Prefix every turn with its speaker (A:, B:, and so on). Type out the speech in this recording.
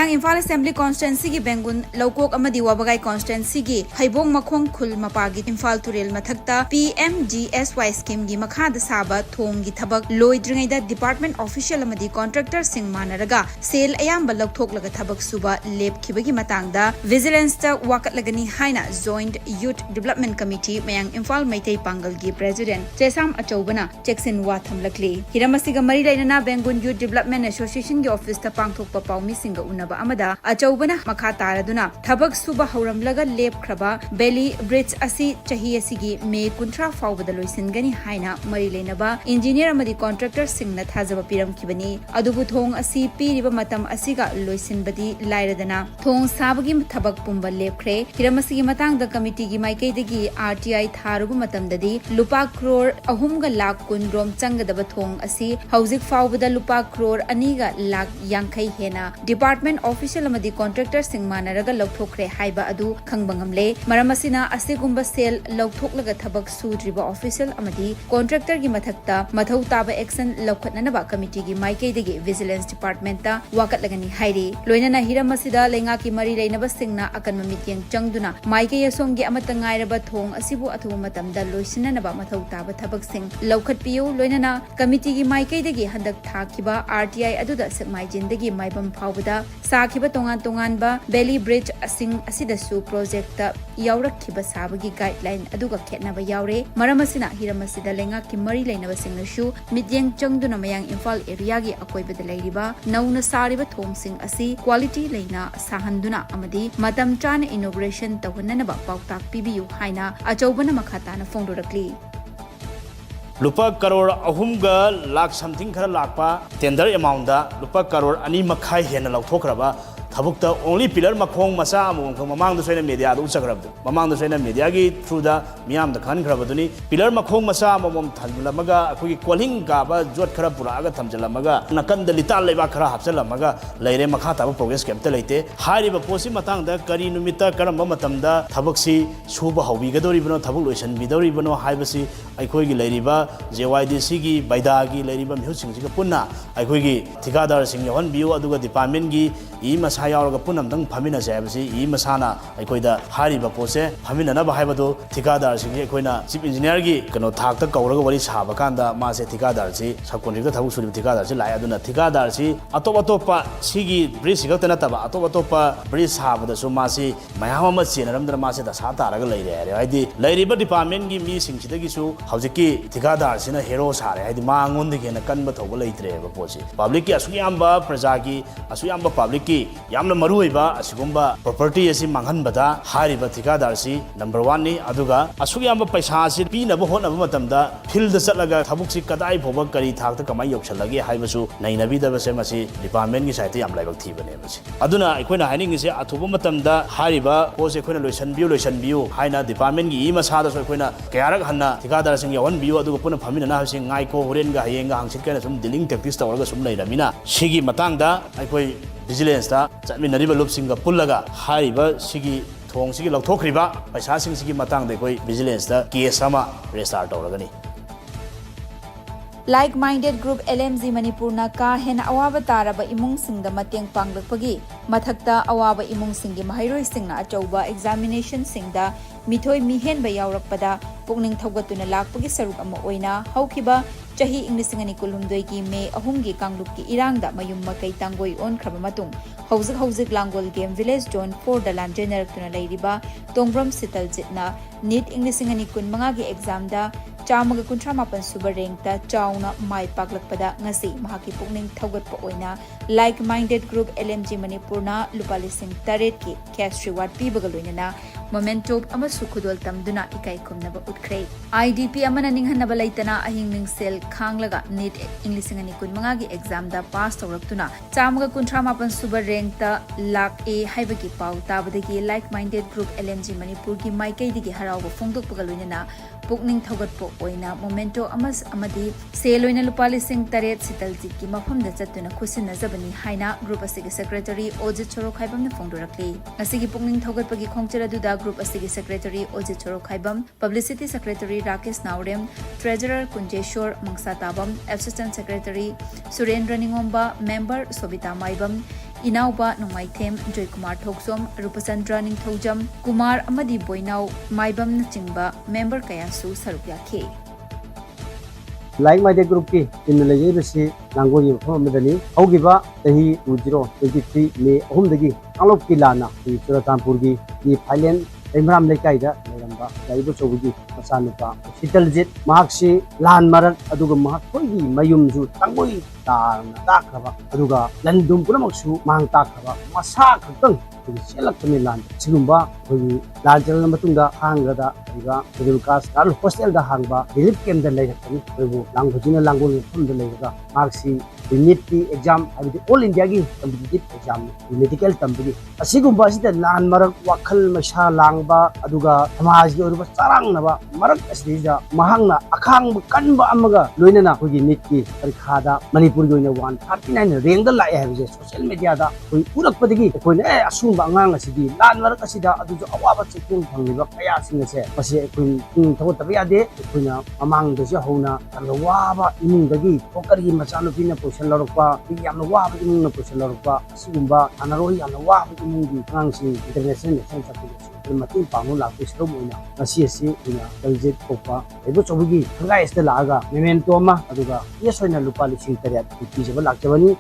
A: mayang Imphal Assembly Constituency gi Bengun Lokok amadi Wabagai Constituency gi Haibong Makhong Khul Mapagi Imphal Turel Mathakta PMGSY scheme gi makhada saba thong gi thabak loidringaida department official amadi contractor sing manaraga sale ayamba lokthok thabak suba lepkhibagi matangda vigilance ta wakat lagani haina joint youth development committee mayang Imphal Maitai Pangal gi president Chesam Achobana Jackson Watham lakli hiramasiga mari lainana Bengun Youth Development Association gi office ta pangthokpa paumi singa unaba amada achobana makha taraduna thabak suba hauramlaga lepkhraba belly bridge asi chahi asigi me kuntra faubada loisingani haina mari lainaba engineer amadi contractor singna thajaba piram kibani adubu thong asi piriba matam asiga loisinbadi lairadana thong sabagi thabak pumba lepkhre hiramasi gi matang da committee gi maikei dagi RTI tharugu matamdadi lupa crore ahumga lakh kun rom changadaba thong asi hauzik faubada lupa crore aniga lakh yankai hena department official amadi contractor sing manaraga lokthokre haiba adu khangbangamle maramasina asigumba sel lokthoklaga thabak sudriba official amadi contractor gi mathakta mathau taba action lokhatnanaba committee gi maikei dagi vigilance department ta wakatlagani hairi loinana hiramasida lenga ki mari leinaba singna akanma mityeng changduna maikei asomgi amata ngairaba thong asibu athuba matamda loisinanaba mathau taba thabak sing lokhatpiyu loinana committee gi maikei dagi handak thakiba RTI aduda sakmai jindagi maibam faubada sakiba tongan tonganba belly bridge asing asidasu project yaurakhiba sabagi guideline aduga khetnaba yaure maramasina hiramasida lenga ki mari leinaba singnasu mityeng changduna mayang Imphal area gi akoibada leiriba nauna sariba thomsing asi quality leina sahanduna amadi matam chana inauguration tawhananaba pautak pibiyu haina achobana makhatana fongdorakli
B: lupa crore ahumga lakh something khara lakpa tender amount da lupa crore ani makhai hena lauthokraba thabukta only pillar makhong masa among mamang da soina media da uchagrabdu mamang da soina media gi through da miyam da khan khrabaduni pillar makhong masa amom thanlamaga akoi calling ga ba jot khara pura ga thamjalamaga nakan da lital leba khara hapjalamaga leire makha ta progress kemta leite hari ba posi matang da kari numita karamba matam da thabuksi suba hobi ga dori bano thabuk loisan bidori bano haibasi aikoi gi leiriba JYDC gi baida gi leiriba mihusing ji ga punna aikoi gi thikadar sing yawan biu aduga department gi i masa yauraga punam dang phamina jaibasi i masana aikoida hariba pose phamina na bahaibado thikadar sing aikoina chief engineer gi kano thak ta kauraga wari saba kanda ma se thikadar si sakoni ga thabu suri thikadar si lai aduna thikadar si atopa sigi bridge ga tana taba atopa bridge saba da su ma si mayama ma chenaram da ma se da sa taraga leire are haidi leiriba department gi mi sing chidagi su haujiki thikadar sina hero sare haidi ma ngon de gena kanba thoba leitre ba posi public ki asuyamba praja gi asuyamba public ki yamna maruiba asigumba property asi manghanbada hariba thikadar si number 1 ni aduga asuyamba paisa si pinaba hotnaba matamda field da chatlaga thabuk si kadai phoba kari thakta kamai yokchalagi haibasu nainabi da base masi department gi site yam laibak thibane masi aduna aikoina haining se athuba matamda hariba pose aikoina loisan biu haina department gi masa da so aikoina kayarak hanna thikadar sing yawan biu aduga puna phamina na hasi ngai ko horen ga hayenga hangsit kana sum dealing tactics tawraga sum leiramina sigi matangda aikoi vigilance ta chatminariba lupsinga pullaga hariba sigi thong sigi lauthokriba paisa sing sigi matang de koi vigilance ta case ama restart tawragani
A: like-minded group LMZ Manipur na ka hena awaba taraba imung singda mateng panglakpagi mathakta awaba imung singi mahairoi singna achauba examination singda mithoi mihen ba yaurakpada pukning thaugatuna lakpagi saruk ama oina haukiba chahi inglisingani kulumdoi gi me ahumgi kangluk ki irangda mayum makai tangoi on khraba matung hauzik langol game village zone 4 da lam general tuna leiriba tongbram sital jitna NEET inglisingani kun manga gi exam da chamaga kuntra mapan suba rengta chauna mai paklakpada ngasi mahaki pukning thaugatpa oina like minded group LMG Manipur na lupalising taret ki cash reward pibaga loinana momento ama sukhudol tamduna ikai khumnaba utkhrei IDP amana ninghanaba laitana ahing mingsel khanglaga NEET inglisingani kun manga gi exam da pass tawraktuna chamaga kuntra mapan suba rengta lak a haibagi pau tabadagi like minded group LMG Manipur gi maikei digi harawa phongdokpaga loinana pukning thaugatpo oina momento amas amadi seloina lupali sing taret sital jiki mafam da chatuna khusina zabani haina group asigi secretary Ojit Chorok Khaibam na phongdorakli asigi pukning thaugatpagi khongchara duda group asigi secretary Ojit Chorok Khaibam publicity secretary Rakesh Naurem treasurer Kunjeshwar Mangsa Tabam assistant secretary Surendra Ningomba member Sobita Maibam Inauba Nongmaithem Joy Kumar Thoksom Rupachandra Ningthojam Kumar amadi Boinau Maibam Nachingba member kayasu saruk yakhe.
C: Like my group ki in the legacy language from Medani, Augiba, Tahi, Ujiro, 23 May Homdagi, Alop Kilana, the Suratampurgi, the Thailand, Imram Lekaida, Lamba, Laibu Sobugi, Masanupa, Sitalzit, Maxi, Lan Maran, Aduga Mahoi, Mayumzu, Tangui, Takava, Aduga, Landum Puramaksu, Mang Takava, Masak, Select Milan, Silumba, Larger Matunga, Hangada, Dukas, Hostel the Hangba, Philip came the later, Langujina Langu from the later, Marxi, we need the exam, the All India competitive exam, the medical company. A Sigumba is the Lan Marak, Wakal, Masha, Langba, Aduga, Tamaz, Yoruba, Sarangaba, Marak Asdiza, Mahanga, Akang, Kanba Amaga, Luina, who you need the Rikada, Manipur, 139, ring the light have social media that we put up with the gate, when I assume Bangang City, Lan Marakasida, Awa Chicken from the Kayas in the set, was a queen Totavia de, among the Jahona, and the Waba in the gate, Pokari, Masanopina, Pushaloropa, Yamawab in the Pushaloropa, Sigumba, and Aroi and the Wab in the Nancy International Center. Matin Pamula, Pistomuna, a CSC, Belzit, Popa, a butch of Guy, Rice the Laga, Mementoma, Aduga, yes, when a Lupali Sinteria, which is a Lakavani,